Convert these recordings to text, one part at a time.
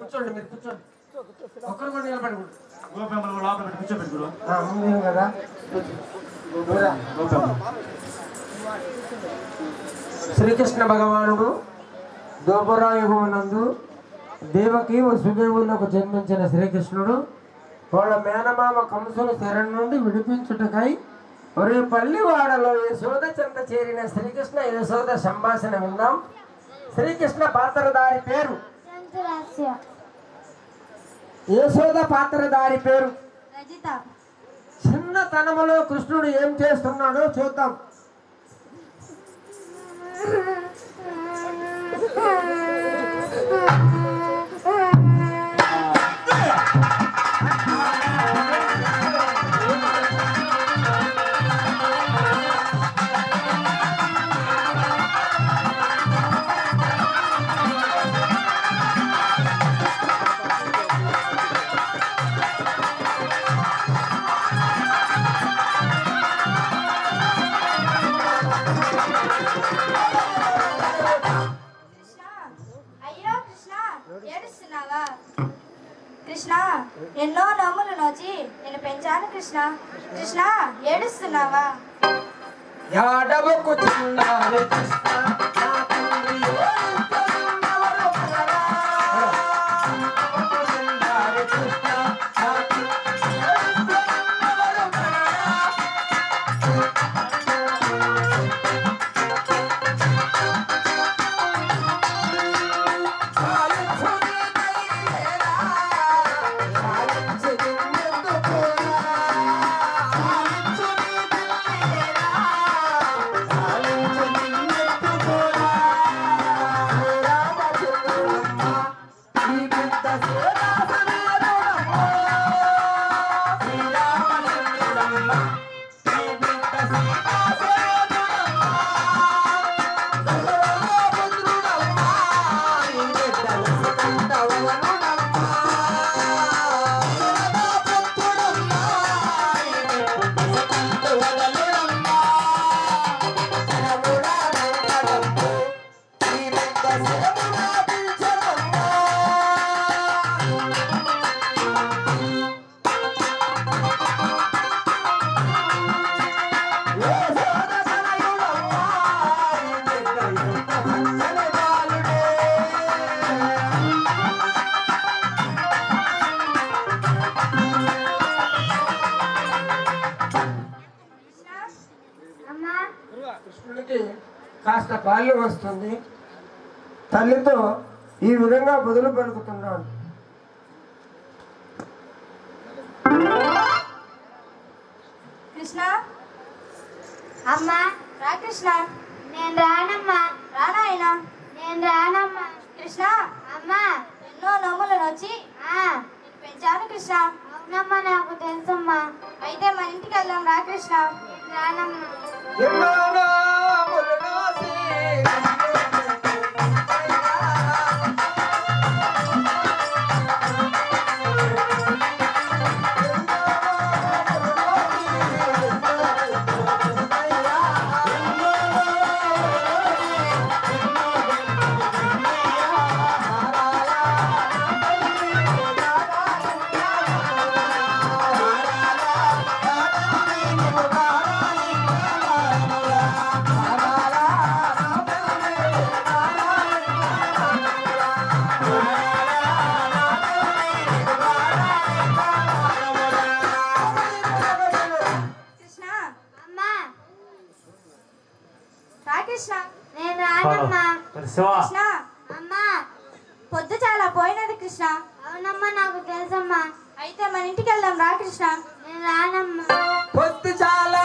కూర్చోండి మీరు కూర్చోండి ఒక్కరు కూడా నిలబడి గోపెమ్మలు లోపల పెట్టి కూర్చోబెట్టు గురు. ముందు కదా శ్రీకృష్ణ భగవానుడు దోపరాయుగమునందు దేవకి వసుదేవులకు జన్మించిన శ్రీకృష్ణుడు వాళ్ళ మేనమామ కంసుని శరణ్ నుండి విడిపించుటకై ఒరే పల్లివాడలో యశోద చెంత చేరిన శ్రీకృష్ణ యశోద సంభాషణ విందాం. శ్రీకృష్ణ పాత్రధారి పేరు యశోద పాత్రధారి పేరు చిన్నతనములో కృష్ణుడు ఏం చేస్తున్నాడో చూద్దాం. కృష్ణ ఎన్నో నమ్ములు నోచి నేను పెంచాను కృష్ణ. కృష్ణ ఏడుస్తున్నావా? యాడవకు చిన్నారి కృష్ణ నా తండ్రి కృష్ణుడికి కాస్త బాల్యం వస్తుంది. తల్లితో ఈ విధంగా బదులు పలుకుతున్నాడు. కృష్ణ అమ్మా రా కృష్ణ. నేను రానమ్మా. రానాయనా నేను రానమ్మా. కృష్ణ అమ్మా ఎన్నో నమ్ములు నోచి నేను పెంచాను కృష్ణ. అవునమ్మా నాకు తెలుసమ్మా. అయితే మన ఇంటికి వెళ్దాం రా కృష్ణ. నేను రానమ్మా. నేను రానమ్మా. కృష్ణ అమ్మా పొద్దు చాలా పోయినది కృష్ణ. అవునమ్మా నాకు తెలుసమ్మా. అయితే మన ఇంటికి వెళ్దాం రా కృష్ణ. నేను రానమ్మా. పొద్దు చాలా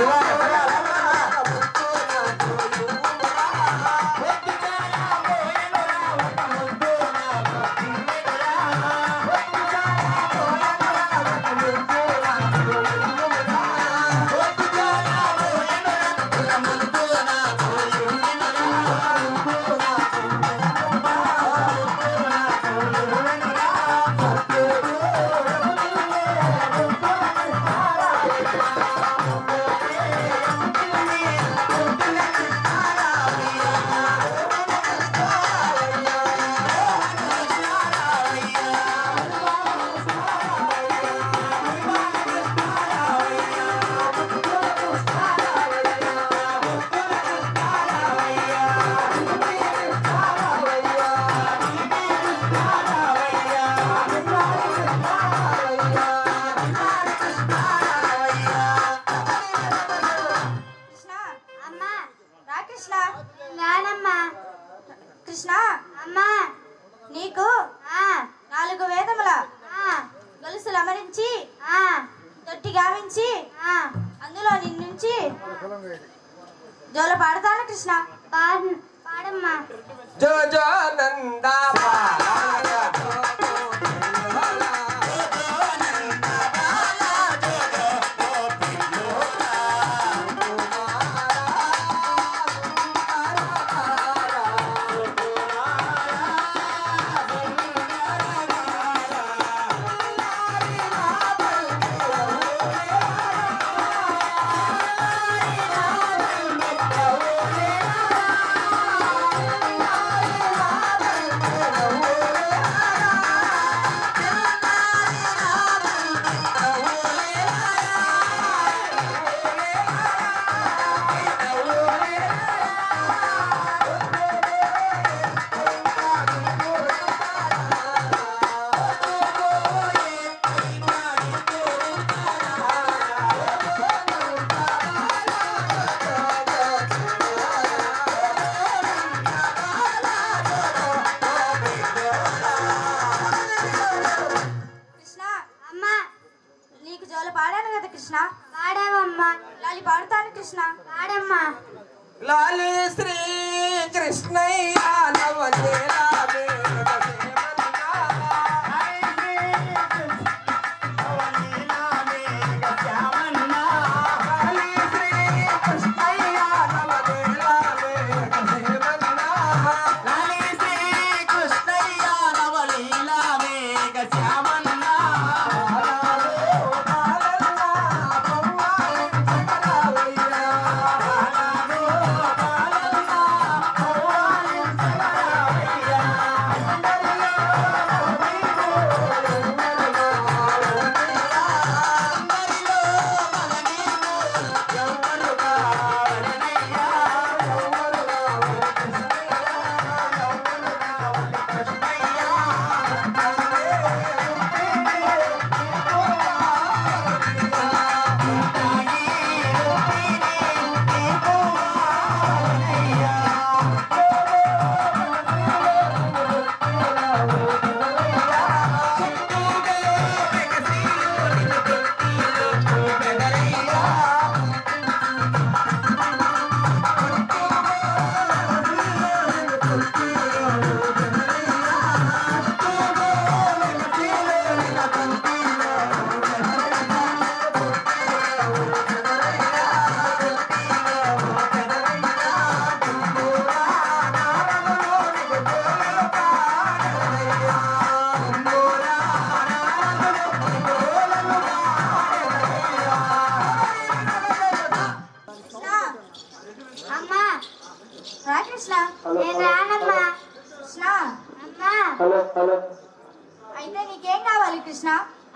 జోల పాడతాను కృష్ణ. పాడమ్మా. జో జో నందా లాలి శ్రీ కృష్ణయ్య నవలీలా అయితే నీకేం కావాలి కృష్ణ?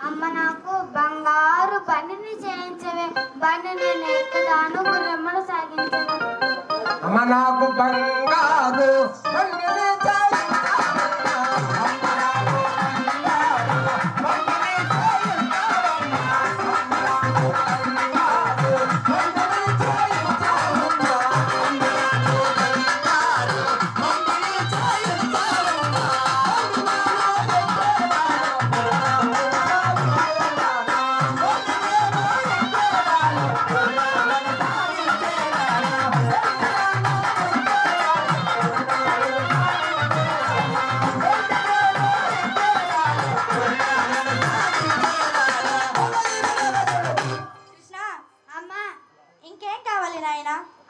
అమ్మ నాకు బంగారు బండిని చేయించవే. బండి నేను ఎక్కుతాను, గుర్రమ్మను సాగించవే. అమ్మ నాకు బంగారు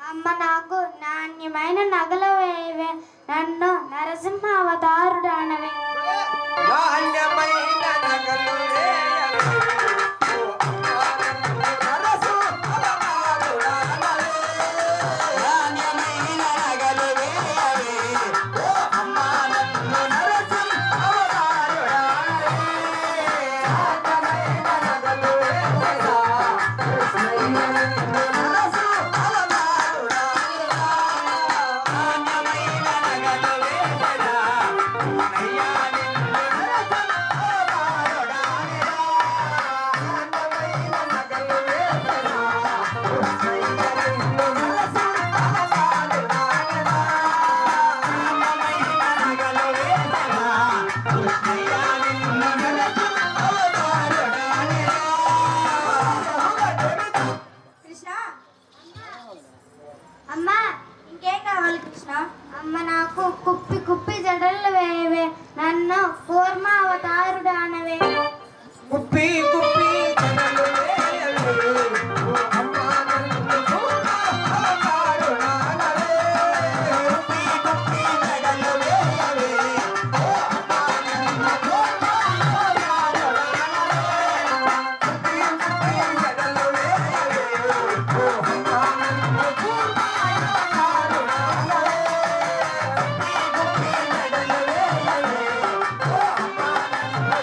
అమ్మ నాకు నాణ్యమైన నగలు వేయవే. నన్ను నరసింహ అవతారుడు అనవే. నాణ్యమైన నగలు నగలు కూర్మావతారుడానవే. కుప్పి కుప్పి జడలు వేయవే, ఓ అమ్మ నన్ను కూర్మావతారుడానవే. కుప్పి కుప్పి జడలు వేయవే, ఓ అమ్మ నన్ను కూర్మావతారుడానవే. కుప్పి కుప్పి జడలు వేయవే, ఓ అమ్మ నన్ను కూర్మావతారుడానవే. కుప్పి కుప్పి జడలు వేయవే, ఓ అమ్మ నన్ను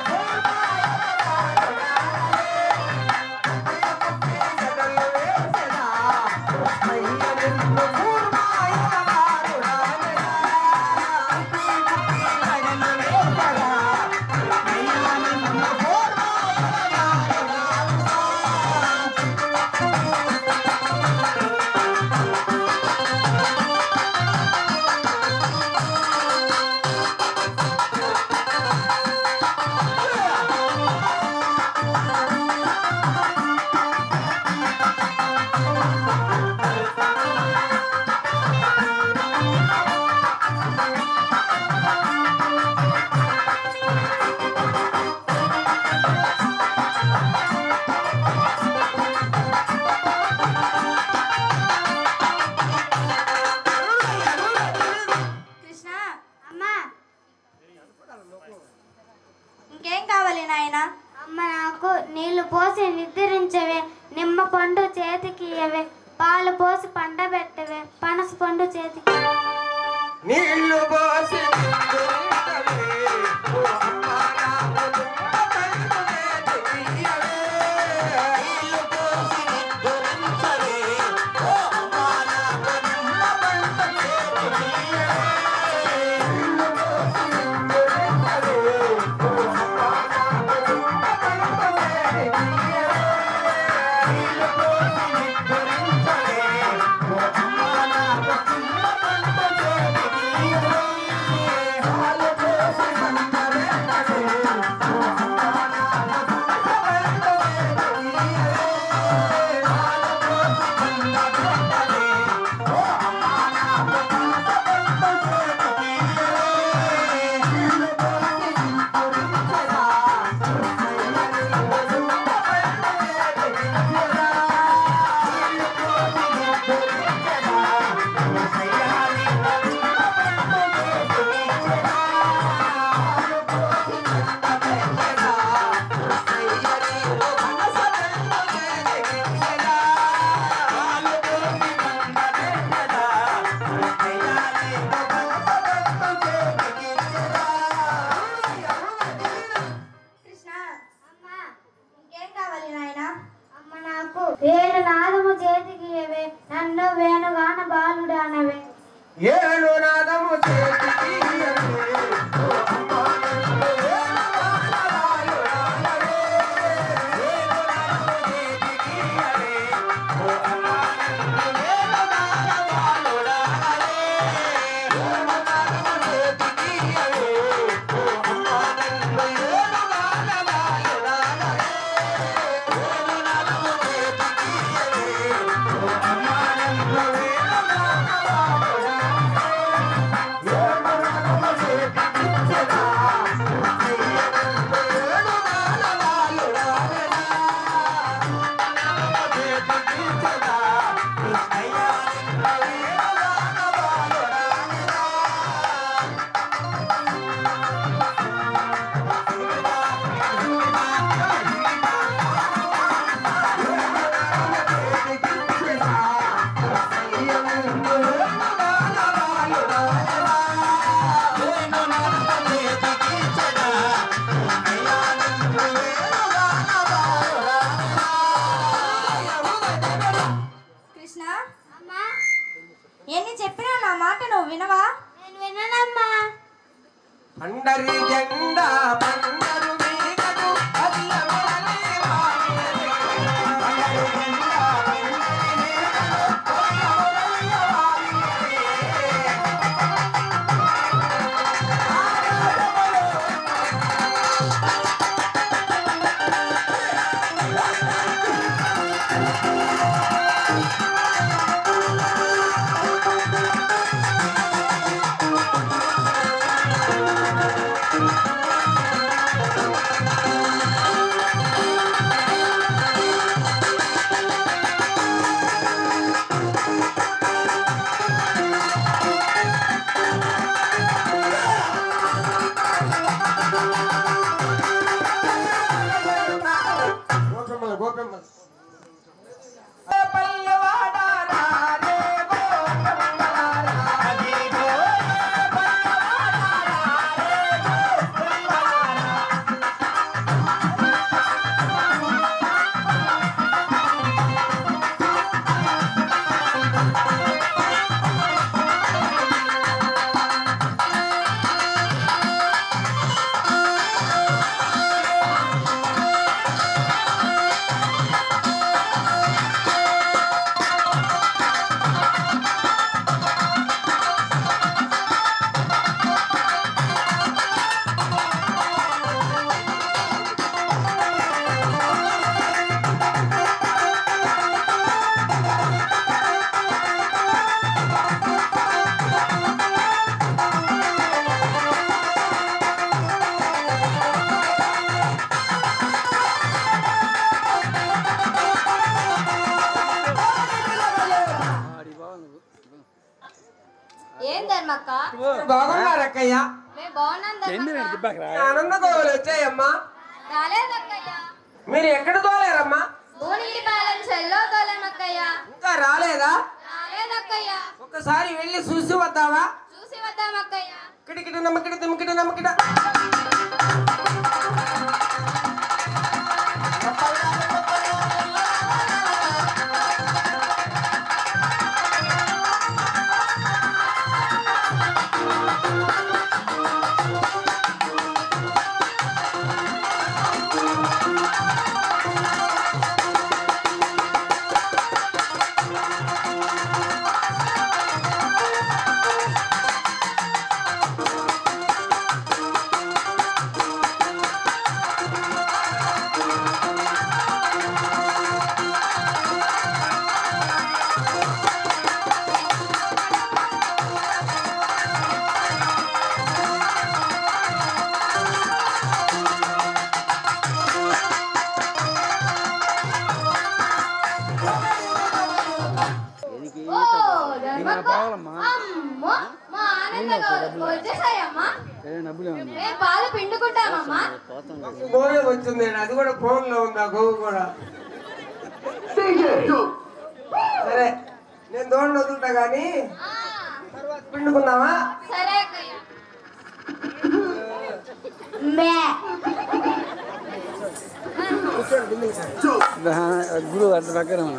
కృష్ణ, అమ్మా ఇంకేం కావాలి నాయనా? అమ్మ నాకు నీళ్లు పోసి నిద్రించవే, నిమ్మ పండు చేతికి ఇయ్యవే, పాలు పోసి పండబెట్టవే, పనస పండు చేతికి. నీళ్లు పోసి నిద్రించవే, ఓ అమ్మ నాకు నిమ్మ పండు చేతికియ్యవే. నీళ్లు పోసి నిద్రించవే, ఓ అమ్మ నాకు నిమ్మ పండు చేతికియ్యవే. నీళ్లు పోసి నిద్రించవే, ఓ అమ్మ నాకు నిమ్మ పండు చేతికియ్యవే. నీళ్లు పోసి నిద్రించవే, ఓ అమ్మ నాకు నిమ్మ పండు చేతికియ్యవే. పాలు పోసి పండబెట్టవే, ఓ అమ్మ నాకు నిమ్మ పండు చేతికియ్యవే. పాలు పోసి పండబెట్టవే, ఓ అమ్మ నాకు పనస పండు చేతికియ్యవే. నీళ్లు పోసి నిద్రించరా, కృష్ణ, ఇంకేం కావాలి నాయనా? అమ్మ నాకు వేణు నాదము చేతికి ఇయ్యవే, నన్ను వేణుగాన బాలుడానవే. ఏడు నాదము చేతికియ్యవే, ఓ అమ్మ నన్ను వేణుగానవాలుడానవే. ఏడు నాదము చేతికియ్యవే, ఓ అమ్మ నన్ను వేణుగానవాలుడానవే. ఏడు నాదము చేతికియ్యవే, ఓ అమ్మ నన్ను వేణుగానవాలుడానవే. ఏడు నాదము చేతికియ్యవే, ఓ అమ్మ నన్ను కృష్ణ, అమ్మా ఎన్ని చెప్పినా నా మాట నువ్వు వినవా? నేను విననమ్మా. పండరి జెండా పండరు మీగదు అదిల మొదలే వాడినది. పండరి జెండా పండరి మీగదు అదిల మొదలే వాడినది. అక్కయ్య? ఆనంద గోవులు వచ్చాయమ్మా. మీరు ఎక్కడ తోలేరమ్మా? ఇంకా రాలేదా? ఒక్కసారి వెళ్ళి చూసి వద్దావా? కిటికిట నమ్మకిట తిమ్మకిట నమ్మకిట. గోయ వచ్చింది, అది కూడా ఫోన్ లో ఉందా? గోవు కూడా సరే, నేను దోణి వదులుతా గాని పిండుకుందామా? గురువు అర్థ ప్రకారం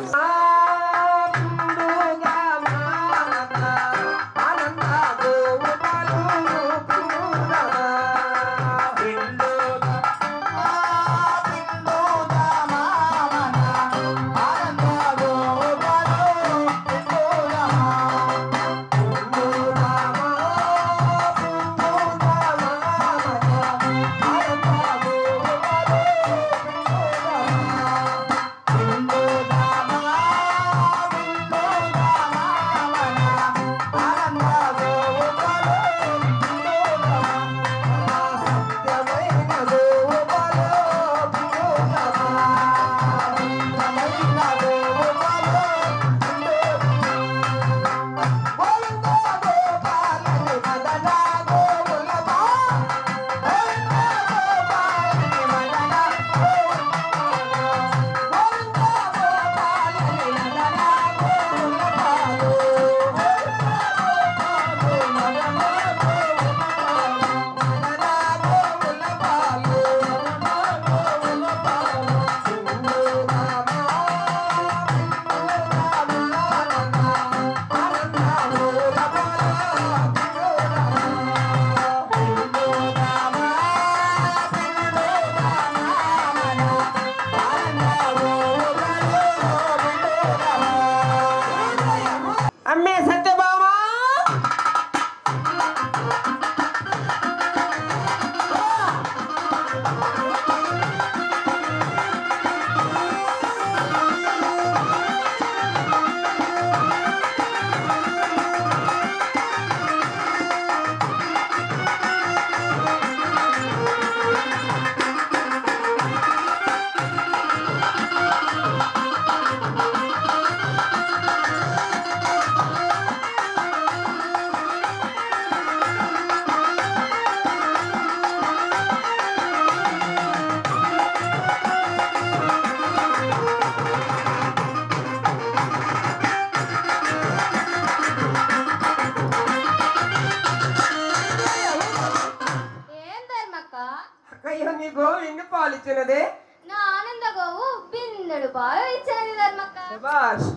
ఇచ్చినదే? నా ఆనంద గోవు బిందెడు పాలు ఇచ్చినది ధర్మక్క. శభాష్.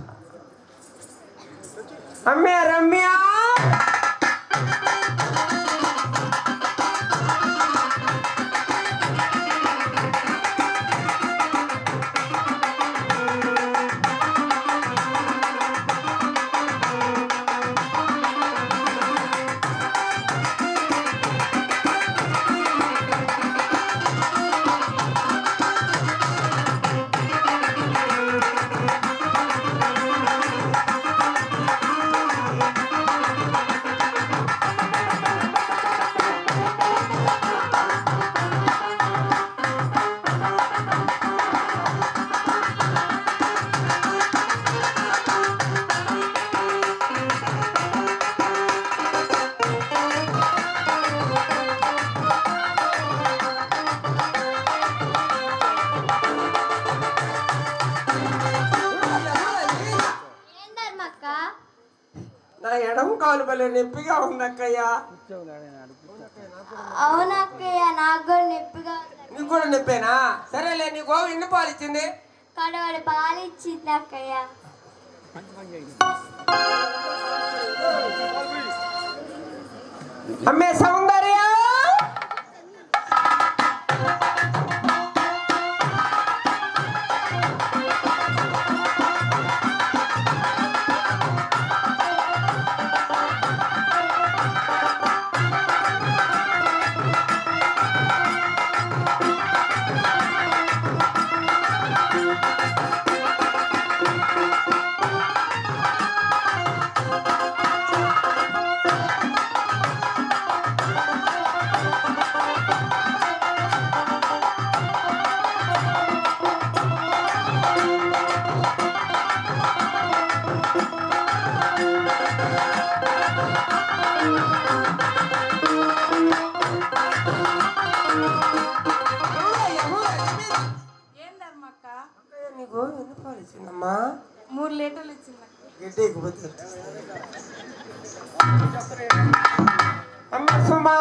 అమ్మే రమ్య ఎడమ కాలు భలే నొప్పిగా ఉందక్కయ్య. అవునక్కయ్య, నాకు కూడా నొప్పిగా ఉంది. నీకు కూడా నొప్పేనా? సరేలే, నీ గోవు ఎన్ని పాలు ఇచ్చింది? కడవడి పాలు ఇచ్చింది అక్కయ్య. అమ్మే సౌందర్య, నీ గోవు ఎన్ని పాలు ఇచ్చిందమ్మా? 3 లీటర్లు ఇచ్చింది. గడ్డి ఎక్కిపోతే అమ్మ సుమా,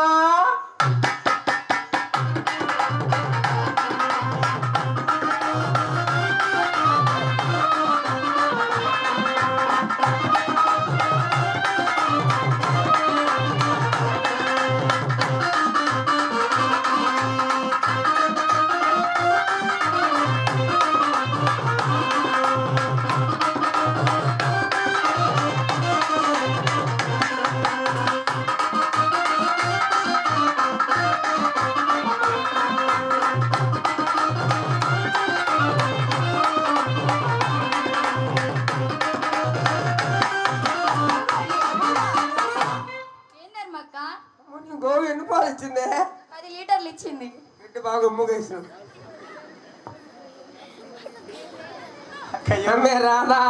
నీ గోవు ఎన్ని పాలు ఇచ్చిందే? 10 లీటర్లు ఇచ్చింది. గడ్డి బాగా ఉమ్ముగేసిన. అమ్మే రాదా?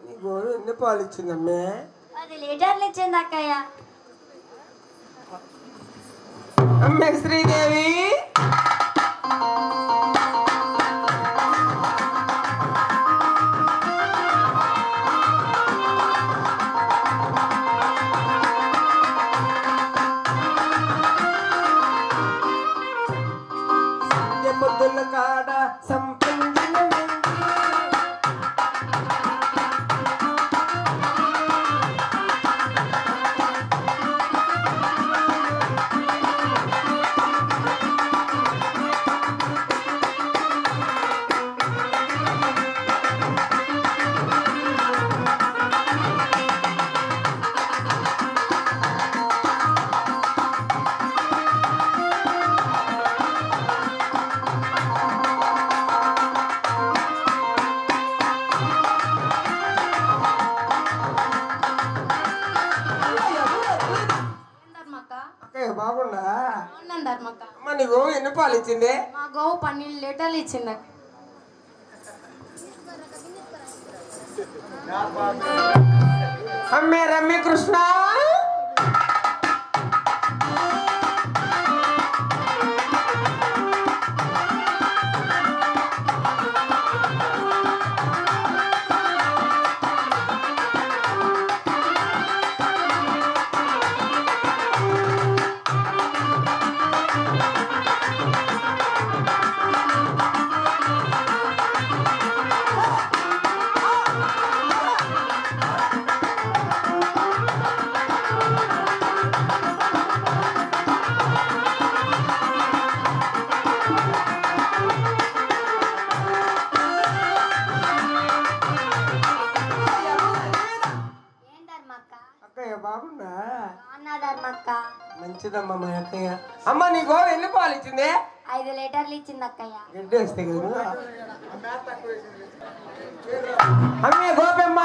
నీ గోవు ఎన్ని పాలు ఇచ్చిందమ్మే? 10 లీటర్లు ఇచ్చింది అక్కయ్య. అమ్మే శ్రీదేవి, పొద్దుల కాడ సంపంగిన బాగుండా? అమ్మ నీ గోవు ఎన్ని పాలు ఇచ్చింది? మా గోవు 12 లీటర్లు ఇచ్చింది. అమ్మే రమ్య కృష్ణ, అక్కయ్య బాగున్నా? బాగున్నా ధర్మక్క. మంచిదమ్మా మా అక్కయ్య. అమ్మ నీ గోవు ఎన్ని పాలు ఇచ్చింది? 5 లీటర్లు ఇచ్చింది అక్కయ్య. గడ్డి వస్తే కదా అమ్మే గోపమ్మ.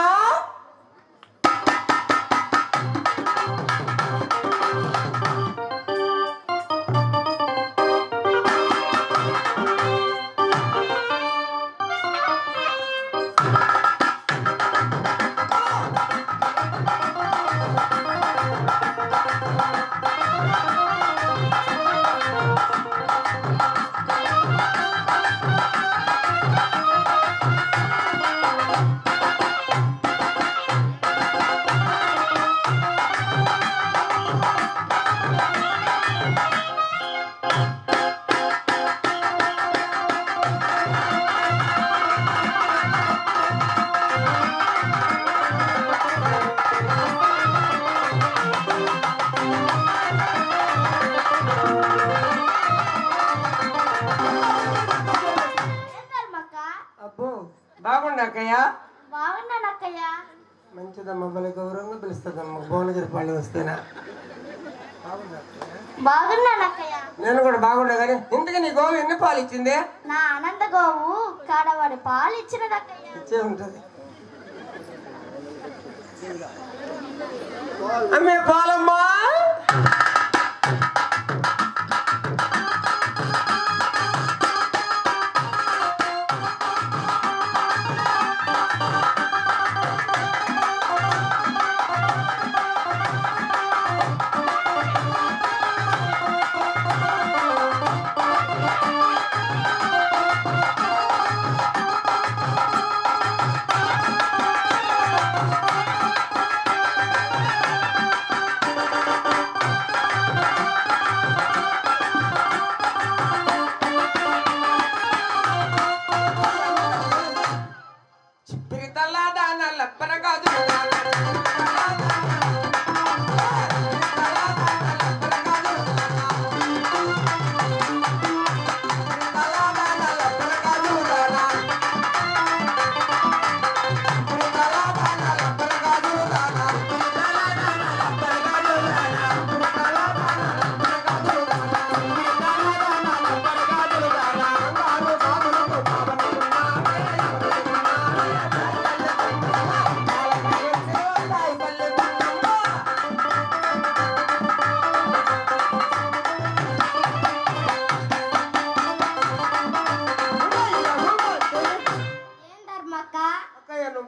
అబ్బో బాగుండా అక్కయ్య? బాగున్నాను అక్కయ్య. మంచిదమ్మా, భలే గౌరవంగా పిలుస్తుందమ్మా భువనగిరి పళ్ళు వస్తేనా. బాగున్నాను అక్కయ్య. నేను కూడా బాగుండా కానీ ఇంతకీ నీ గోవు ఎన్ని పాలు ఇచ్చింది? నా ఆనంద గోవు కాడవాడి పాలు ఇచ్చినది అక్కయ్య. ఇచ్చే ఉంటది. అమ్మే పాలమ్మా.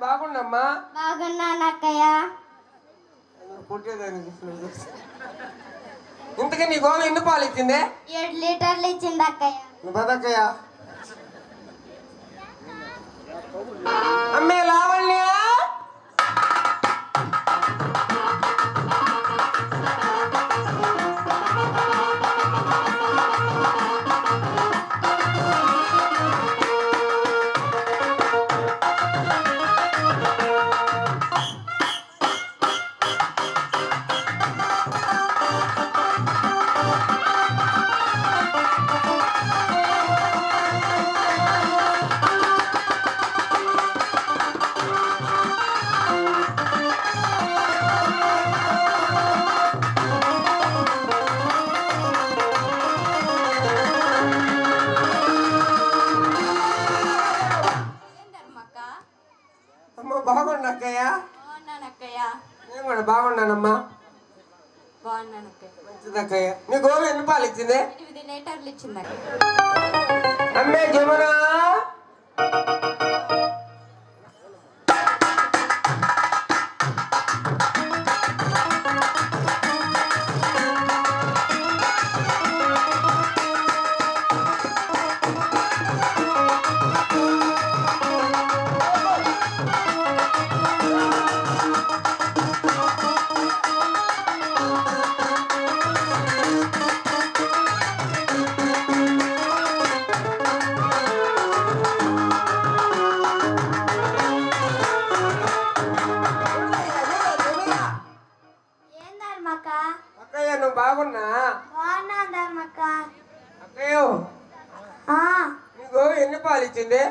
బాగున్నామ్మా. బాగున్నాను అక్కయ్య. ఇంతకీ నీ గోవు ఎన్ని పాలు ఇచ్చింది? 7 లీటర్లు ఇచ్చింది అక్కయ్య. బదక్కయ్య. అమ్మే లావణ్య. బాగున్నా అక్కయ్య? బాగున్నాను అక్కయ్య. నేను కూడా బాగున్నానమ్మా. బాగున్నాను అక్కయ్య. మంచిది అక్కయ్య. నీ గోవు ఎన్ని పాలు ఇచ్చింది? 8 లీటర్లు ఇచ్చింది అమ్మే జమున. అక్కయ్య నువ్వు బాగున్నా? బాగున్నా ధర్మక్క. అక్కయ్యో నీ గోవు ఎన్ని పాలు ఇచ్చింది?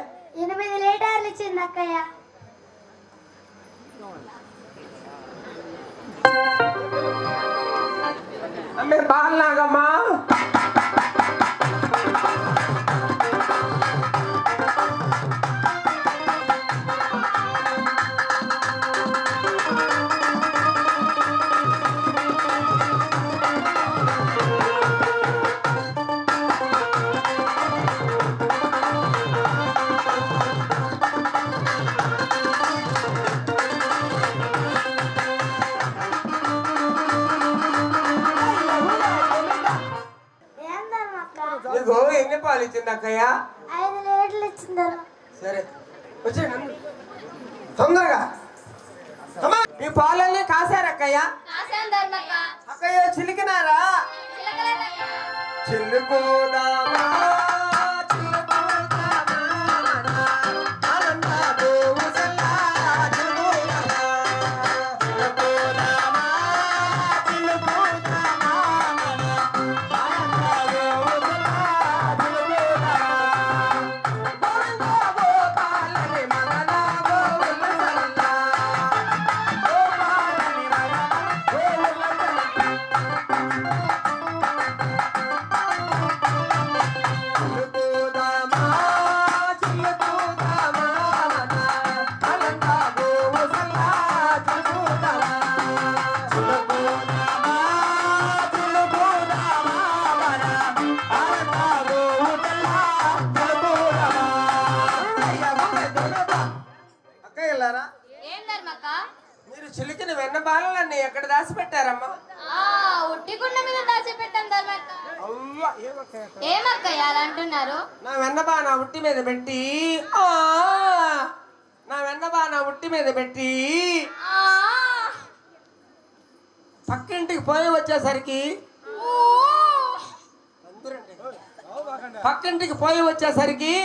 8 లీటర్లు ఇచ్చింది అక్కయ్య. అమ్మే బాలనాగమ్మా నీకు ఎన్ని పాలు ఇచ్చింది అక్కయ్య? 5 లీటర్లు ఇచ్చింది. సరే వచ్చేయండి తొందరగా. మీ పాలన్నీ కాసారక్కయ్య? అక్కయ్య చిలికినారా? చిలుకుదామా మీరు చిలికిన వెన్న బాలన్నీ ఎక్కడ దాచి పెట్టారమ్మా? ఉట్టిగుండ మీద దాచి పెట్టాను ధర్మక్క. ఏమక్కయ్య అలా అంటున్నారు? నా వెన్నబా నా ఉట్టి మీద పెట్టి నా వెన్నబా నా ఉట్టి మీద పెట్టి పక్కింటికి పోయి వచ్చేసరికి పక్కింటికి పోయి వచ్చేసరికి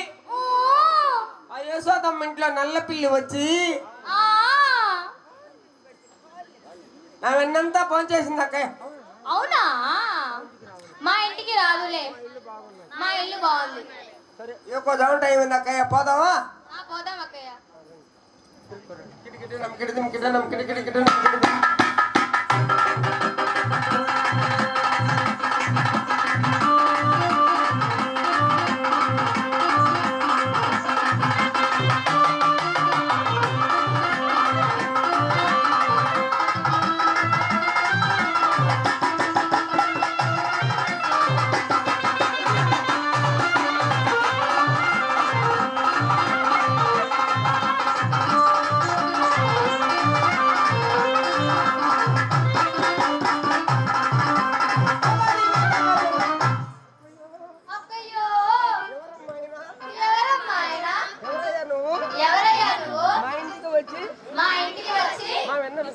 ఆ యశోదమ్మ ఇంట్లో నల్ల పిల్లి వచ్చి నా వెన్నంతా భోంచేసింది అక్కయ్య. అవునా? మా ఇంటికి రాదులే, మా ఇల్లు బాగుంది. ఎక్కువ దౌన్ టైం ఉంది అక్కయ్య, పోదామా? పోదాం అక్కయ్య.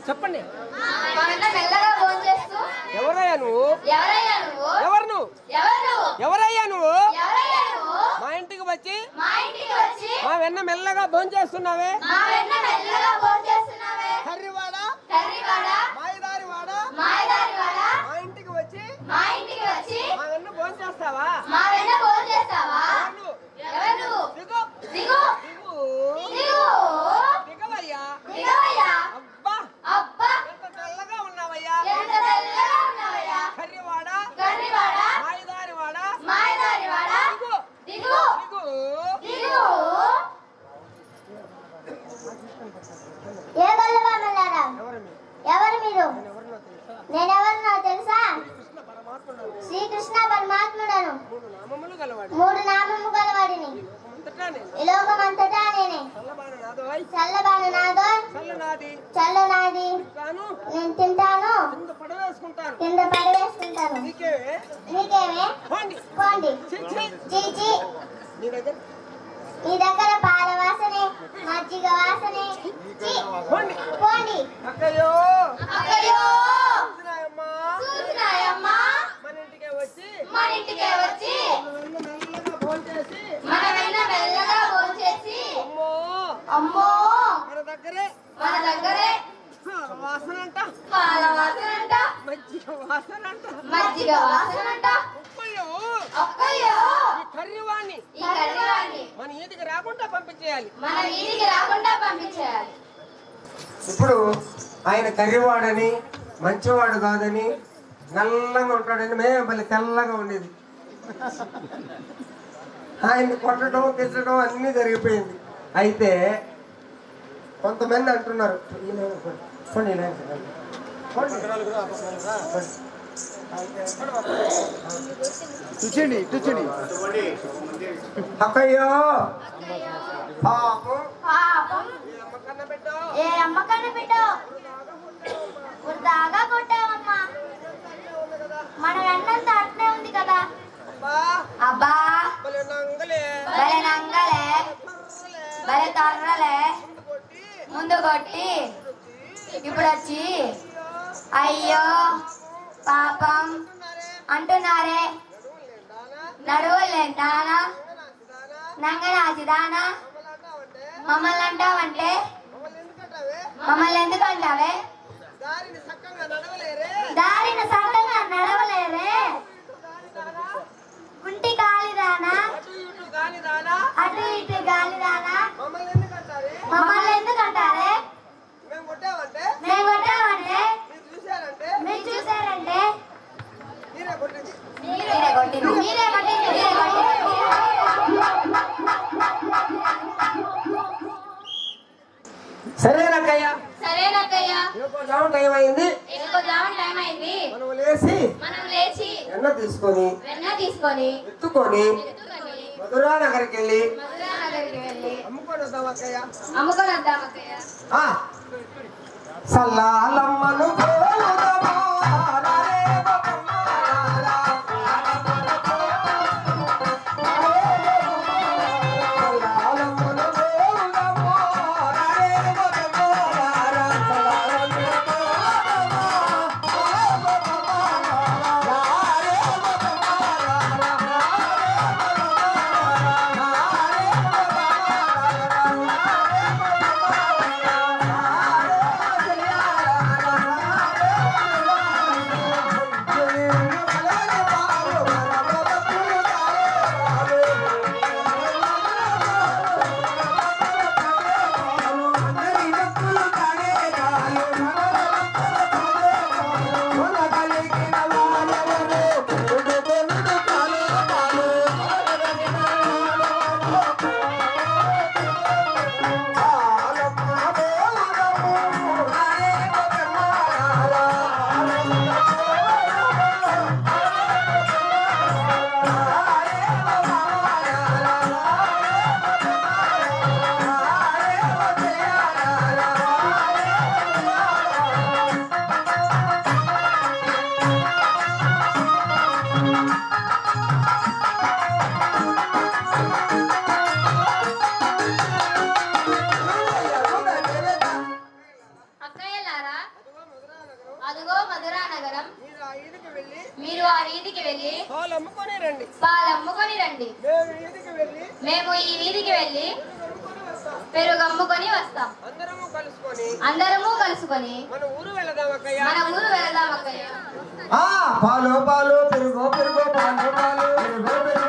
చెప్పండి. ఎవరయ్యా నువ్వు? ఎవరయ్యా నువ్వు? మా ఇంటికి వచ్చి మా వెన్న మెల్లగా భోంచేస్తున్నావే. కర్రీవాడ మాయదారివాడ మా ఇంటికి వచ్చి మా వెన్న భోంచేస్తావా? దిగవయ్యా. అబ్బా ఎంత తెల్లగా ఉన్నావయ్యా. కర్రీవాడ మాయదారివాడ దిగు. ఎవరు మీరు? నేనెవరు నాకు తెలుసా? శ్రీకృష్ణ పరమాత్ముడను. 3 నామము గలవాడిని. ఈ లోకమంతటా నేనే. చల్లబాను నాదోయ్, చల్లనాది. నేను తింటాను, కింద పడవేసుకుంటాను. నీకేమే? పోండి. చీచి, మీ దగ్గర పాల వాసనే, మజ్జిగ వాసనే. పోండి. అక్కయ్యో మన ఇంటికే వచ్చి మన వెన్న మెల్లగా భోంచేసి అమ్మో మన దగ్గరే వాసనంట, పాల వాసనంట, మజ్జిగ వాసనంట. అక్కయ్యో ఈ కర్రీవాణ్ణి మన ఈదికి రాకుండా పంపించేయాలి. ఇప్పుడు ఆయన కర్రీవాడని మంచివాడు కాదని నల్లగా ఉంటాడండి, మేము మళ్ళీ తెల్లగా ఉండేది. ఆయన్ని కొట్టడం తిట్టడం అన్నీ జరిగిపోయింది. అయితే కొంతమంది అంటున్నారు, అక్కయ్యో పాపం ఏ అమ్మ కన్నా బిడ్డో దాగా కొట్టావమ్మా. మన వెన్నంతా అట్నే ఉంది కదా. అబ్బా భలే నంగలే భలే తర్రలే ముందు కొట్టి ఇప్పుడు వచ్చి అయ్యో పాపం అంటున్నారే. నడువులే దానా నంగనాచి దానా మమ్మల్ని అంటావంటే మమ్మల్ని ఎందుకు అంటావే? దారిని సక్కంగా నడవలేరే. గుంటి గాలిదానా అటు ఇటు గాలిదానా మమ్మల్ని ఎందుకు అంటారే? మేము కొట్టామంటే మీరు చూసారంటే మీరే కొట్టింది. సరేనక్కయ్యా టైం అయింది. మనం లేచి వెన్న తీసుకొని ఎత్తుకొని మధురా నగర్కి వెళ్ళి అమ్ముకొని వద్దాం అక్కయ్య. సల్లాలమ్మను మీరు ఆ వీధికి వెళ్ళి పాలు అమ్ముకొని రండి. మేము ఈ వీధికి వెళ్ళి పెరుగు అమ్ముకొని వస్తాం. అందరము కలుసుకొని మన ఊరు వెళదాం అక్కయ్య. పాలు పాలు పెరుగు పెరుగు పాలు పాలు పెరుగు పెరుగు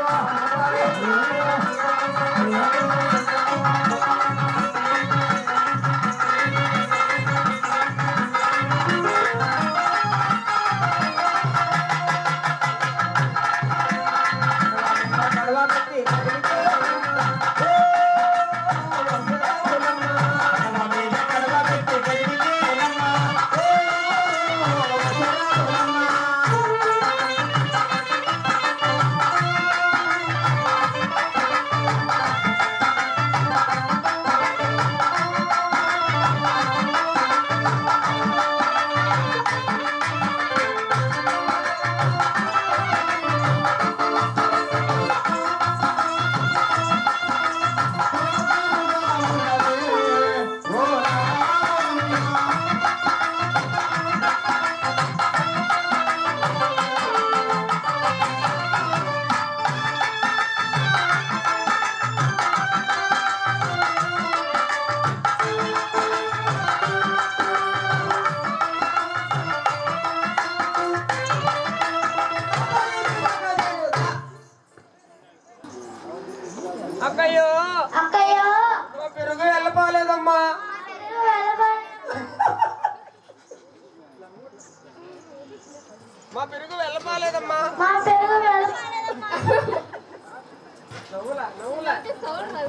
మా పెరుగు వెళ్ళపాలేదమ్మా. మా పెరుగు వెళ్ళపాలేదమ్మా.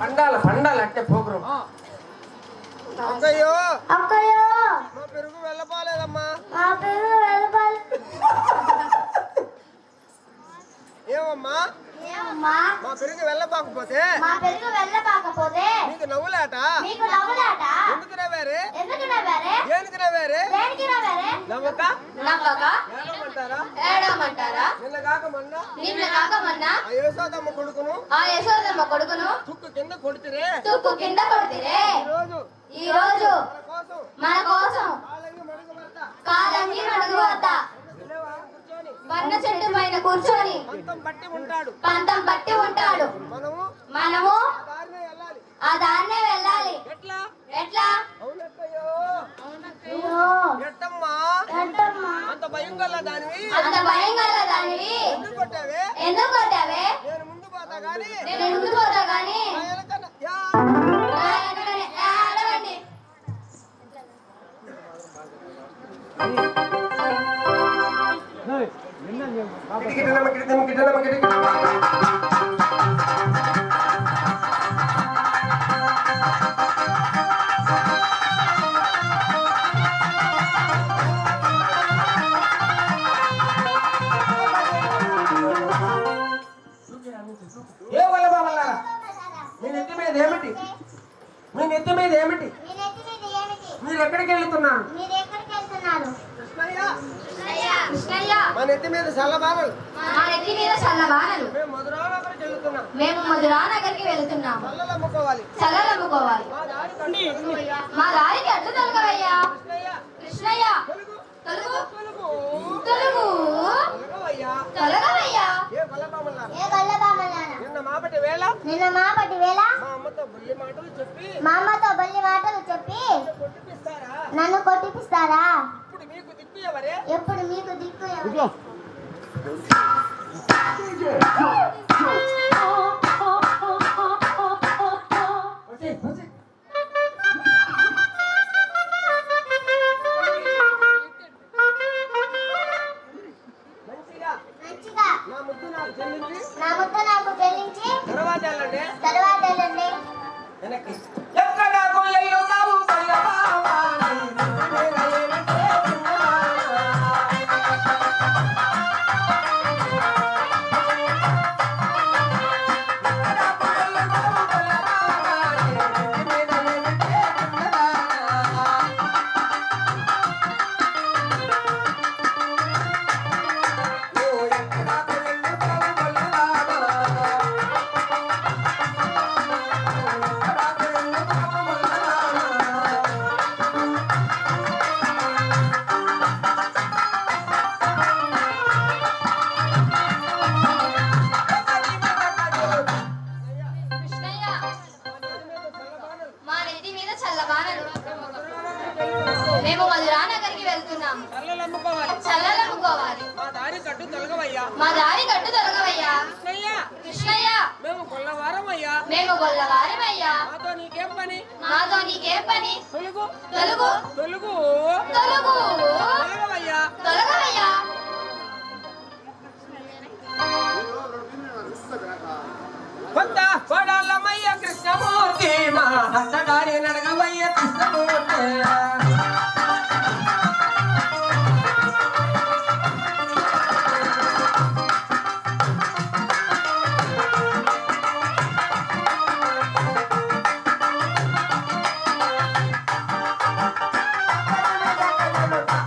పండాల అంటే ప్రోగ్రాం. అక్కయ్యో అక్కయ్యో మా పెరుగు వెళ్ళపాలేదమ్మా. మా పెరుగు వెళ్ళపాలి. ఏమమ్మా ఏమమ్మా మా పెరుగు వెళ్ళపాకపోతే మా పెరుగు వెళ్ళపాకపోతే నీకు నవ్వులాట. మీకు నవ్వులాట. ఎందుకు నవ్వారే? ఎందుకు నవ్వారే? దేనికి నవ్వారే? దేనికి నవ్వారే? నవ్వక ఏడమంటారా? ఏడమంటారా? నిన్న కాక మొన్న నిన్న కాకమన్నా ఆ యశోదమ్మ కొడుకును ఆ యశోదమ్మ కొడుకును తుక్కు కింద కొడితిరే. తుక్కు కింద కొడితిరే. ఈ ఈ రోజు రోజు మన కోసం మన కోసం కాలంగి మడుగు భర్త కాలంగి మడుగు వద్ద కూర్చొని పన్న చెట్టు పైన కూర్చొని పంతం పట్టి ఉంటాడు. పంతం పట్టి ఉంటాడు. మనము మనము ఆ దారినే వెళ్ళాలి. ఆ దాన్నే వెళ్ళాలి. ఎట్లా? ఎట్లా? అవునక్కయ్యో. అయ్యో ఎట్టమ్మా ఏంటమ్మా? అంత భయం గల దానివి అంత భయం గల దానివి ఎందుకు కొట్టావే? ఎందుకు కొట్టావే? నేను ముందు పోతా గాని నేను ముందు పోతా గాని నా వెనకన యా. నా వెనకనే ఏడవండి. కిటికిటనమ్మ కిటికిటనమ్మ కిటికిటనమ్మ కిటికిటనమ్మ. ఏ వల్లబామల్లారా మీ నెత్తి మీద ఏమిటి? మీ నెత్తి మీద ఏమిటి? మీ నెత్తి మీద ఏమిటి? మీరు ఎక్కడికి వెళ్తున్నారు? మీరు ఎక్కడికి వెళ్తున్నారు? కృష్ణయ్య కృష్ణయ్య మా నెత్తి మీద చల్లబామలు. మా నెత్తి మీద చల్ల బాణలు. మేము మధురానగర్కి వెళ్తున్నాం. మేము మధురానగర్కి వెళ్తున్నాము. చల్లలు అమ్ముకోవాలి. చల్లలు అమ్ముకోవాలి. మా దారి కండి కృష్ణయ్య. మా దారికి అడ్డు తొలగవయ్యా. కృష్ణయ్య కృష్ణయ్య తెలుగు తొలుగు తెలుగు తొలుగు తెలుగవయ్యా. తొలగవయ్యా. ఏ వల్లబామల్లారా ఏ గొల్లబామలారా? నిన్న మాపటి వేళ నిన్న మాపటి వేళ మా అమ్మతో బుల్లి మాటలు చెప్పి మా అమ్మతో బల్లి మాటలు చెప్పి కొట్టిపిస్తారా? నన్ను కొట్టిపిస్తారా? ఇప్పుడు మీకు దిక్కు ఎవరే? ఎప్పుడు మీకు దిక్కు ఎవరు? మంచిగా మంచిగా నా ముద్దు నాకు చెల్లించి నా ముద్ద నాకు చెల్లించి తర్వాత వెళ్ళండి తర్వాత వెళ్ళండి. వెనక్కి. ఎక్కడకు ఎల్లుతావు వల్లబామా? నీ నెత్తి మీద ఏమిటే చిన్నదానా? ఎక్కడకు ఎల్లుతావు వల్లబామా? నీ నెత్తి మీద ఏమిటే చిన్నదానా? ఓ ఎక్కడకు ఎల్లుతావు వల్లబామా? కృష్ణయ్య మా నెత్తి మీద చల్ల బాణలు. మేము మధురానగర్కి వెళ్తున్నాము. చల్లలు అమ్ముకోవాలి. చల్లలు అమ్ముకోవాలి. మా దారి కట్టు తొలగవయ్యా. మా దారి కట్టు తొలగవయ్యా. కృష్ణయ్య కృష్ణయ్య మేము కొల్లవారమయ్యా. మేము గొల్లవారమయ్యా. మాతో నీకేం పని? మాతో నీకేం పని? తొలుగు తొలుగు తొలుగు తొలుగు తొలగవయ్యా. తొలగవయ్యా. కొత్త కొడాలమయ్య కృష్ణమూర్తి మా హస్తగారి నడగవయ్య కృష్ణమూర్తి.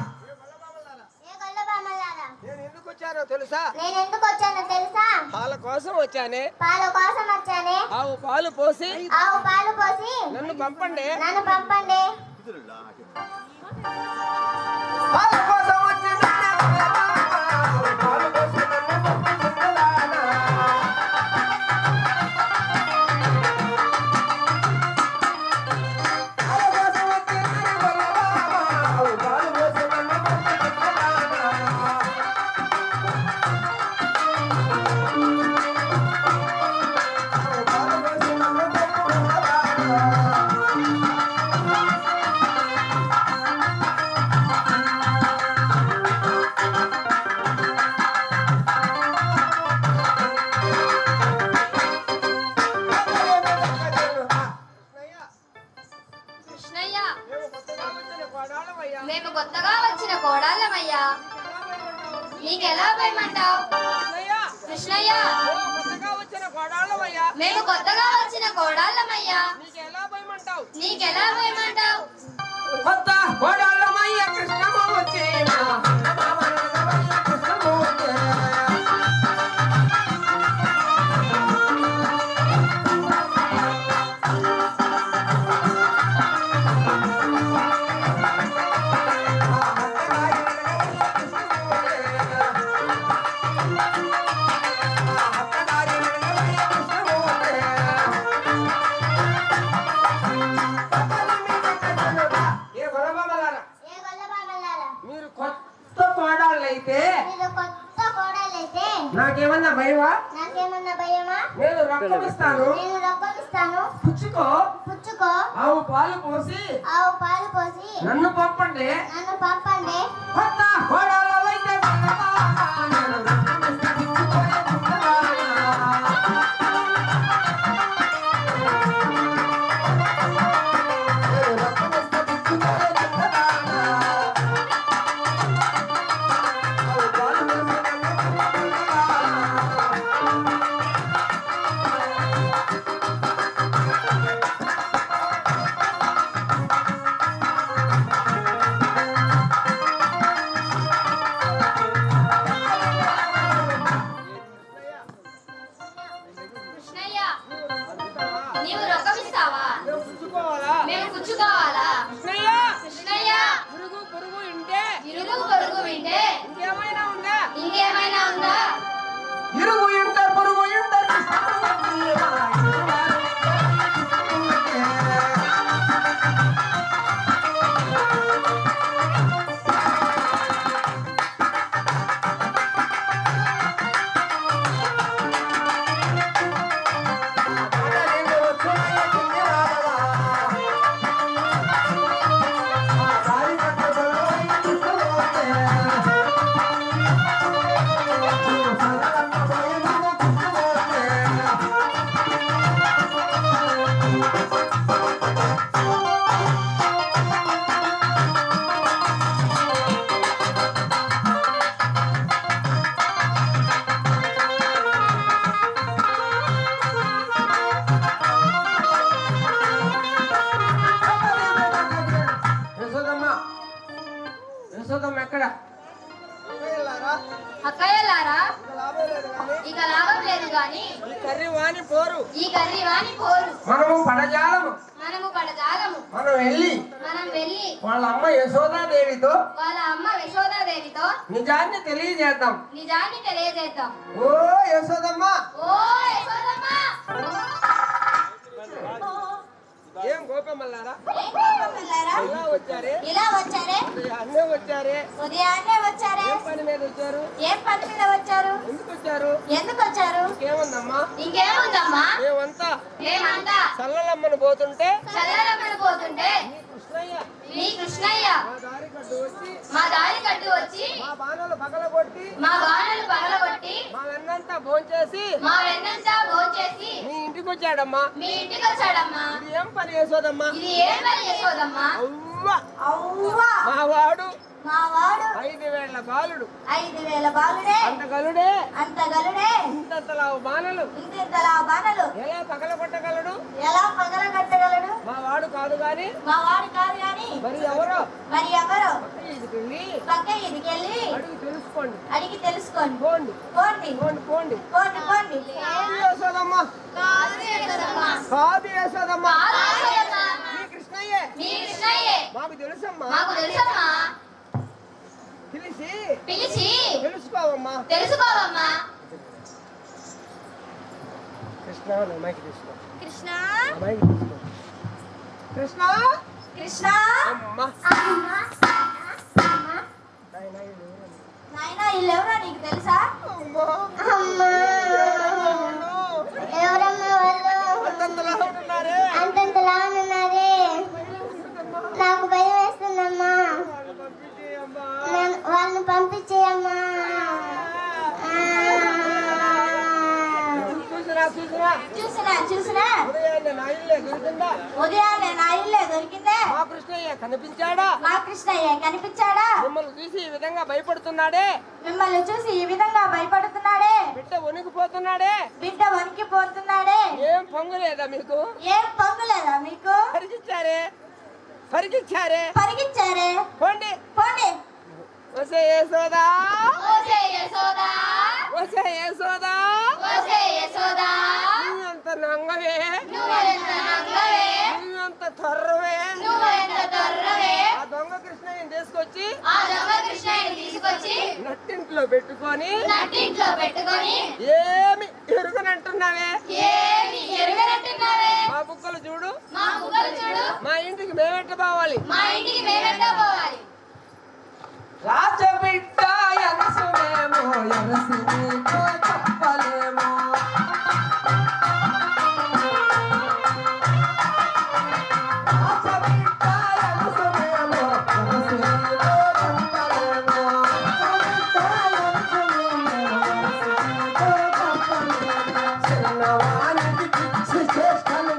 ఏ గొల్లబామలారా? నేను ఎందుకు వచ్చానో తెలుసా? నేను ఎందుకు వచ్చానో తెలుసా? పాల కోసం వచ్చానే. పాల కోసం వచ్చానే. ఆవు పాలు పోసి ఆవు పాలు పోసి నన్ను పంపండి. నన్ను పంపండి. పాల కోసం వచ్చిందానా వల్లబామా? ఆవు పాలు పోసి నన్ను పంపుచున్నదానా? పాల కోసం వచ్చిందానా వల్లబామా? ఆవు పాలు పోసి నన్ను పంపుచున్నదానా? ఆవు పాలు పోసి నన్ను పంపుచున్నదానా? భయమంటావయ్యా? నీకెలా భయమంటావు? కృష్ణయ్య, మేము కొత్తగా వచ్చిన కోడాళ్ళమయ్యా. నీకెలా భయమంటావు? కొత్త కోడాళ్ళమయ్య కృష్ణమ్మ వచ్చేనా నాకేమన్నా భయమా? నేను రక్తమిస్తాను. పుచ్చుకో ఆవు పాలు పోసి నన్ను పంపండి. కొత్త కోడాళ్ళైతే ఎక్కడ అక్కయ్యలారా, ఇక లాభం లేదు గాని ఈ కర్రీ వాని పోరు. మనము పడజాలము. మనం వెళ్ళి వాళ్ళ అమ్మ యశోదాదేవితో నిజాన్ని తెలియజేద్దాం. ఓ యశోదమ్మ, ఏం గోపమల్లారా ఇలా వచ్చారే? ఉదయాన్నే వచ్చారే? ఏం పని మీద వచ్చారు? ఎందుకు వచ్చారు? ఇంకేముందమ్మా? మేమంతా చల్లలమ్మను పోతుంటే మీ కృష్ణయ్య మా దారి కట్టు వచ్చి మా బాణలు పగలగొట్టి మా వెన్నంతా భోంచేసి మీ ఇంటికి వచ్చాడమ్మా. ఇది ఏం పని చేసోదమ్మా? మా వాడు 5,000 బాలుడు. 5,000 బాలుడే. అంత గలుడే. ఇంతలావు బాణలు ఎలా పగలగొట్టగలడు? మా వాడు కాదు గాని మరి ఎవరో పక్క ఇదికెళ్ళి అడిగి తెలుసుకోండి. పోండి. కాదు యశోదమ్మా, మీ కృష్ణయ్యే మాకు తెలుసమ్మా. పిలిచి తెలుసుకోవమ్మా. కృష్ణ నాయనా, వీళ్ళెవరో నీకు తెలుసా? నాకు భయం వేస్తుందమ్మా, వాళ్ళని పంపించేయమ్మా. చూసినా ఉదయాన్నే నా ఇల్లే దొరికిందే. మా కృష్ణయ్య కనిపించాడా? మా కృష్ణయ్య కనిపించాడా? మిమ్మల్ని చూసి ఈ విధంగా భయపడుతున్నాడే? మిమ్మల్ని చూసి ఈ విధంగా భయపడుతున్నాడే? బిడ్డ వణికిపోతున్నాడే? బిడ్డ వణికిపోతున్నాడే? ఏం పొంగులేదా మీకు? ఏం పొంగులేదా మీకు? పరిగించారే పరిగించారే పరిగించారే. పోండి పోండి. వసే యశోదా ఓసే యశోదా వసే యశోదా ఓసే యశోదా నువ్వెంత నంగవే నువ్వెంత నంగవే నువ్వెంత త్వరవే నువ్వెంత తొర్రవే. ఆ దొంగ కృష్ణయ్యని తీసుకొచ్చి ఆ దొంగ కృష్ణయ్యని తీసుకొచ్చి నట్టింట్లో పెట్టుకొని నట్టింట్లో పెట్టుకొని ఏమి ఎరుగనంటున్నావే? ఏమి ఎరుగనంటున్నావే? మా బుక్కలు చూడు, మా బుగ్గలు చూడు, మా ఇంటికి మేమెట్ట పోవాలి? మా ఇంటికి మేమెట్టా పోవాలి? రాజబిడ్డ ఎనసుమేమో ఎనసి నీకు చెప్పలేమో. రాజబిడ్డ ఎనసుమేమో ఎనసి నీకు చెప్పలేమో. చిన్నవానికి పిచ్చి చేష్టలు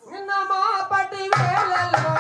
నిన్న మా పటి వేళలో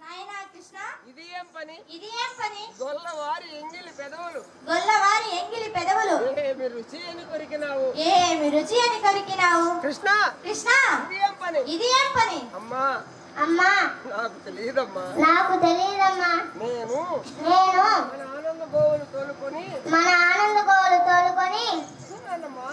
నాయనా కృష్ణ, ఇది ఏం పని? ఇది ఏం పని? గొల్లవారి ఎంగిలి పెదవులు గొల్లవారి ఎంగిలి పెదవులు ఏమి రుచి అని కొరికినావు. ఏమి రుచి అని కొరికినావు. కృష్ణ కృష్ణ, ఇది ఏం పని? ఇది ఏం పని? అమ్మా అమ్మా నాకు తెలియదమ్మా. నాకు తెలియదమ్మా. నేను నేను మన ఆనంద గోవులు తోలుకొని మన ఆనంద గోవులు తోలుకొని వస్తున్నానమ్మా.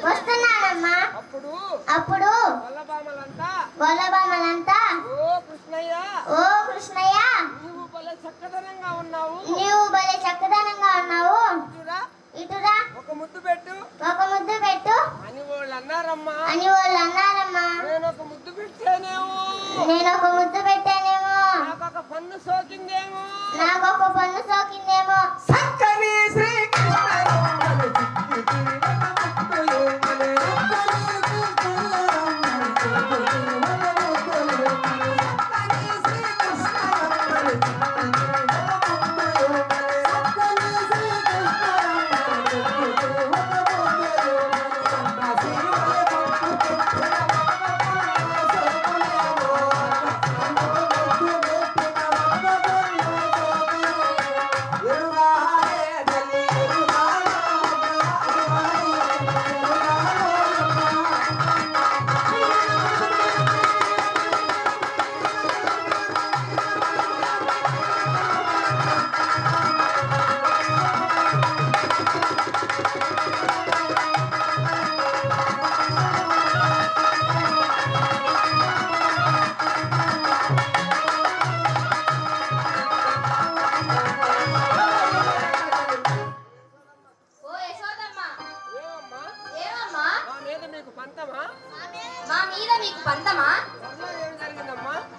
వస్తున్నానమ్మా. అప్పుడు అప్పుడు వల్లభామలంతా గొల్లబామలంతా ఓ కృష్ణయ్య ఓ కృష్ణయ్య, నువ్వు భలే చక్కదనంగా ఉన్నావు, నీవు భలే చక్కదనంగా ఉన్నావు, చూడా ఇటురా ఒక ముద్దు పెట్టు ఒక ముద్దు పెట్టు అని వాళ్ళు అన్నారమ్మా. అని వాళ్ళు అన్నారమ్మా. నేను ఒక ముద్దు పెట్టేనేమో, నేను ఒక ముద్దు పెట్టానేమో, నాకు ఒక పన్ను సోకిందేమో. నాకు ఒక పన్ను సోకిందేమో. చక్కని శ్రీకృష్ణయ్య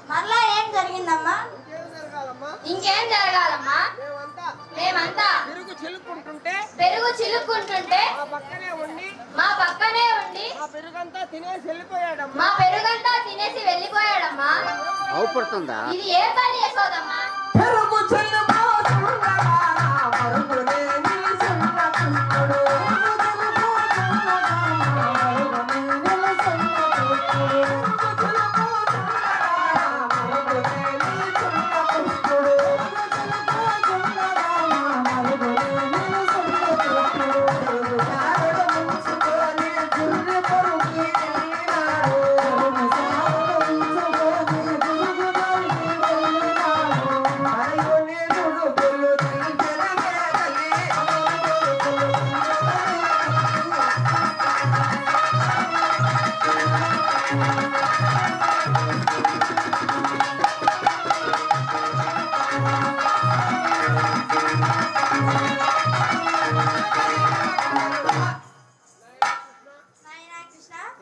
మరలా ఏం జరిగిందమ్మా? ఇంకేం జరగాలమ్మా? మేమంతా పెరుగు చిలుక్కుంటుంటే మా పక్కనే ఉండి మా పెరుగంతా తినేసి వెళ్ళిపోయాడమ్మా. మా పెరుగంతా తినేసి వెళ్ళిపోయాడమ్మా. అవుపడుతుందా? ఇది ఏ పని యశోదమ్మా? పెరుగు చెల్లిపోతుండగా మరుగునే నిలుసున్న కృష్ణుడు.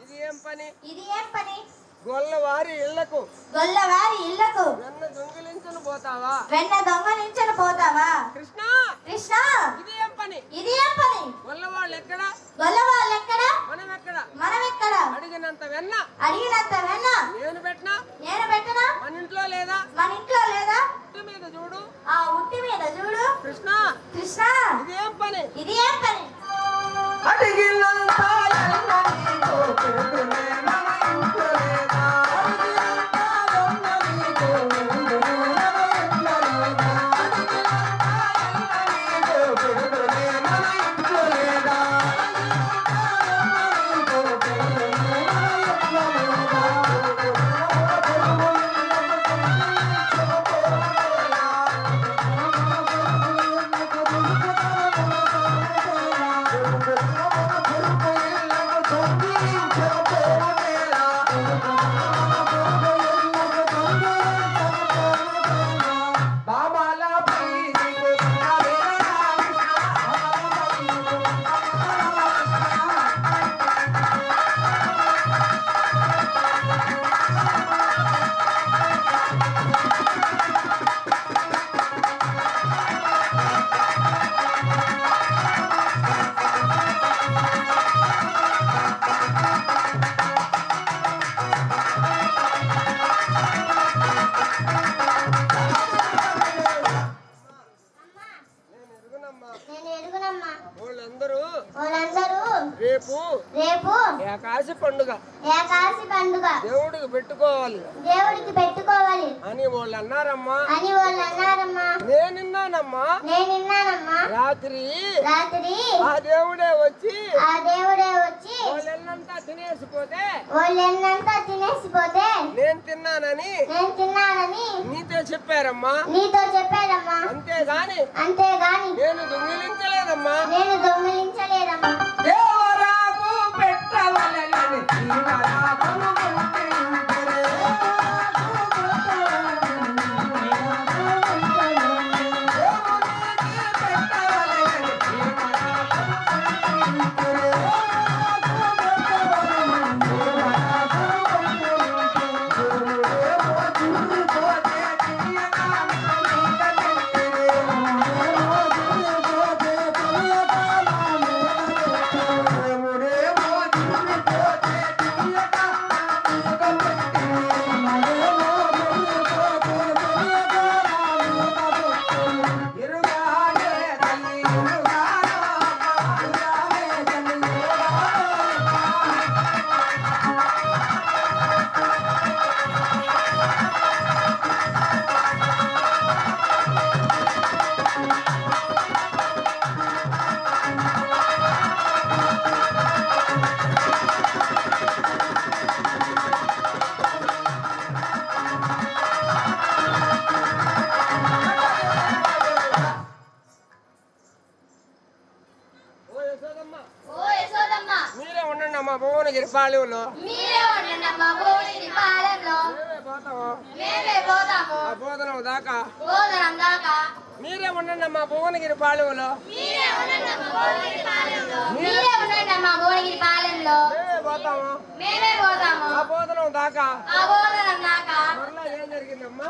ఇది ఏం పని? గొల్లవారి ఇళ్లకు వెన్న దొంగలించను పోతావా? కృష్ణ కృష్ణ ఇది ఏం పని? గొల్లవాళ్ళు ఎక్కడ? మనం ఎక్కడ? అడిగినంత వెన్న నేను పెట్టనా? మన ఇంట్లో లేదా? ఉట్టి మీద చూడు. ఆ ఉట్టి మీద చూడు. కృష్ణ ఇది ఏం పని? అడిగినంత వెన్న నీకు పెరుగునే మన ఇంట్లో లేదా? రేపు ఏకాశి పండుగ దేవుడికి పెట్టుకోవాలి అని వాళ్ళు అన్నారమ్మా. నేనిన్నానమ్మా. రాత్రి ఆ దేవుడే వచ్చి వాళ్ళెన్నంతా తినేసిపోతే నేను తిన్నానని నీతో చెప్పారమ్మా. అంతేగాని నేను దొంగిలించలేదమ్మా. దేవరాకు పెట్టవలెనని జీవరాకును గుర్తించెనే. దేవునికి పెట్టవలెనని జీవరాకును భువనగిరి పాలెంలో బోధనం దాకా మీరే ఉండండి అమ్మా. భువనగిరి పాలెంలో మేమే పోతాము. ఆ బోధనం దాకా ఏం జరిగింది? జరిగిందమ్మా?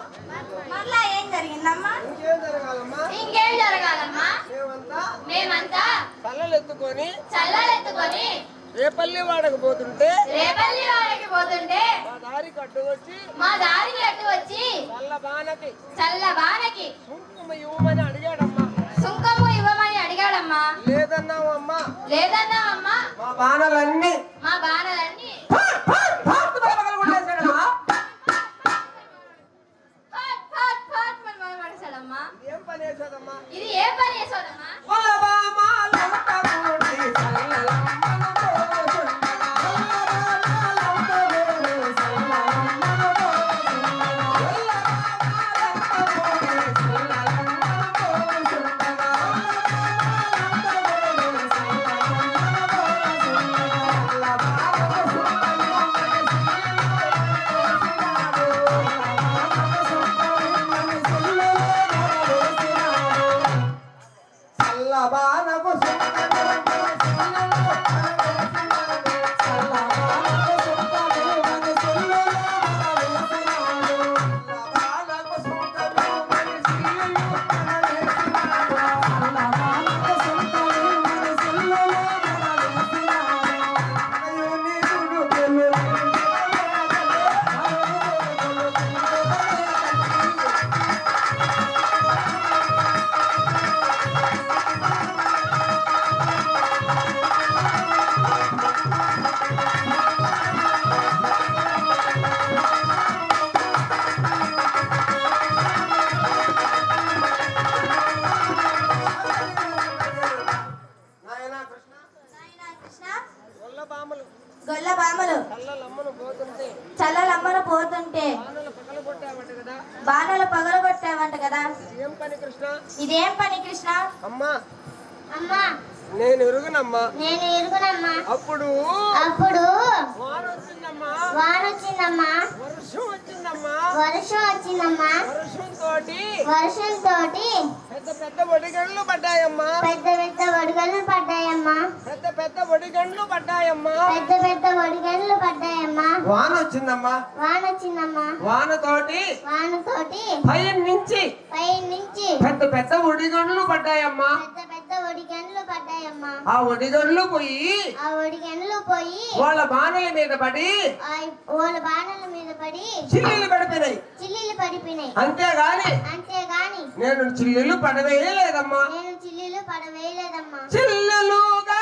మరలా ఏం జరిగిందమ్మా? ఇంకేం జరగాలమ్మా? ఇంకేం జరగాలమ్మా? మేమంతా చల్లలెత్తుకొని చల్లలెత్తుకొని రేపల్లి వాడకు పోతుంటే మా దారికి అడ్డు వచ్చి చల్ల బానకి కుంకుమ ఇవ్వమని అడిగాడమ్మా. సుంకము ఇవ్వమని అడిగాడమ్మా. లేదన్నావమ్మా. మా బాణలన్నీ ఏం పని చేసేదమ్మా? ఇది ఏ పని చేసేదమ్మా? గొల్లబామలు చల్లలమ్మను పోతుంటే బాణలు పగలగొట్టావంట కదా. ఇదేం పని కృష్ణ? అమ్మా అమ్మా నేను ఎరుగునమ్మా. అప్పుడు వాన వచ్చిందమ్మా. వర్షం వచ్చిందమ్మా. వర్షంతో పెద్ద పెద్ద ఒడిగండ్లు పడ్డాయమ్మా. వాన వచ్చిందమ్మా. వానతోటి పై నుంచి పెద్ద పెద్ద ఒడిగండ్లు పడ్డాయమ్మా. ఆ ఒడిగండ్లు పోయి వాళ్ళ బాణల మీద పడి చిల్లీలు పడిపోయినాయి. అంతేగాని నేను చిల్లీలు పడవేయలేదమ్మా. చిల్లులుగా